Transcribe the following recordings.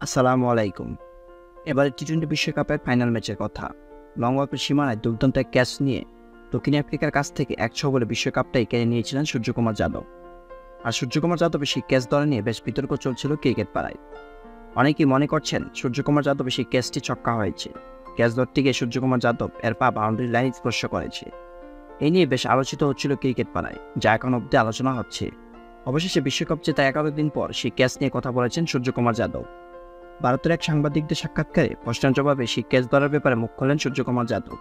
আসসালামু আলাইকুম। এবারে টি-20 বিশ্বকাপের ফাইনাল ম্যাচের কথা। লং অফের সীমানায় দুর্দান্ত এক ক্যাচ নিয়ে দক্ষিণ আফ্রিকার কাছ থেকে ১০০ বলে বিশ্বকাপটাই কেড়ে নিয়েছিলেন সূর্যকুমার যাদব। আর সূর্যকুমার যাদবের সেই ক্যাচ ধরা নিয়ে বেশ বিতর্ক চলছিল ক্রিকেট পাড়ায়। অনেকেই মনে করছেন সূর্যকুমার যাদবের সেই ক্যাচটি ছক্কা হয়েছে। ক্যাচ ধরতে গিয়ে সূর্যকুমার যাদব এর পা বাউন্ডারি লাইন স্পর্শ করেছে। এই নিয়ে বেশ আলোচিত হচ্ছিল ক্রিকেট পাড়ায়, যা এখন অব্দি আলোচনা হচ্ছে। অবশেষে বিশ্বকাপ জেতা ১১ দিন পর সেই ক্যাচ নিয়ে কথা বলেছেন সূর্যকুমার যাদব। ভারতের এক সাংবাদিকদের সাক্ষাৎকারে প্রশ্নের জবাবে সেই ক্যাচ ধরার ব্যাপারে মুখ খোলেন সূর্যকুমার যাদব।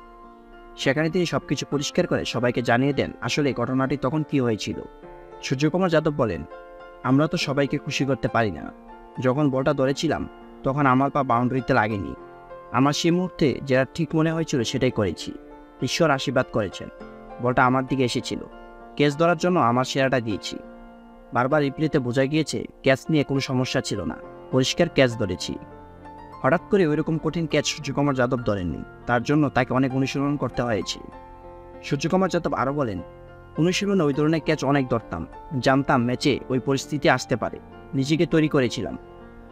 সেখানে তিনি সবকিছু পরিষ্কার করে সবাইকে জানিয়ে দেন আসলে ঘটনাটি তখন কি হয়েছিল। সূর্যকুমার যাদব বলেন, আমরা তো সবাইকে খুশি করতে পারি না। যখন বলটা ধরেছিলাম তখন আমার পা বাউন্ডারিতে লাগেনি। আমার সেই মুহূর্তে যেটা ঠিক মনে হয়েছিল সেটাই করেছি। ঈশ্বর আশীর্বাদ করেছেন, বলটা আমার দিকে এসেছিল। ক্যাচ ধরার জন্য আমার সেরাটা দিয়েছি। বারবার রিপ্লেতে বোঝা গিয়েছে ক্যাচ নিয়ে কোনো সমস্যা ছিল না, পরিষ্কার ক্যাচ ধরেছি। হঠাৎ করে ওইরকম কঠিন ক্যাচ সূর্যকুমার যাদব ধরেননি, তার জন্য তাকে অনেক অনুশীলন করতে হয়েছে। সূর্যকুমার যাদব আরও বলেন, অনুশীলনে ওই ধরনের ক্যাচ অনেক ধরতাম, জানতাম ম্যাচে ওই পরিস্থিতি আসতে পারে, নিজেকে তৈরি করেছিলাম।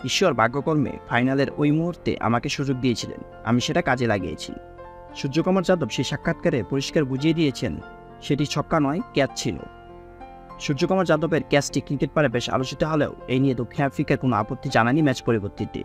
ঈশ্বর ভাগ্যকর্মে ফাইনালের ওই মুহূর্তে আমাকে সুযোগ দিয়েছিলেন, আমি সেটা কাজে লাগিয়েছি। সূর্যকুমার যাদব সেই সাক্ষাৎকারে পরিষ্কার বুঝিয়ে দিয়েছেন সেটি ছক্কা নয়, ক্যাচ ছিল। সূর্যকুমার যাদবের ক্যাচটি ক্রিকেট পাড়ে বেশ আলোচিত হলেও এই নিয়ে দক্ষিণ আফ্রিকার কোনো আপত্তি জানায়নি ম্যাচ পরবর্তীতে।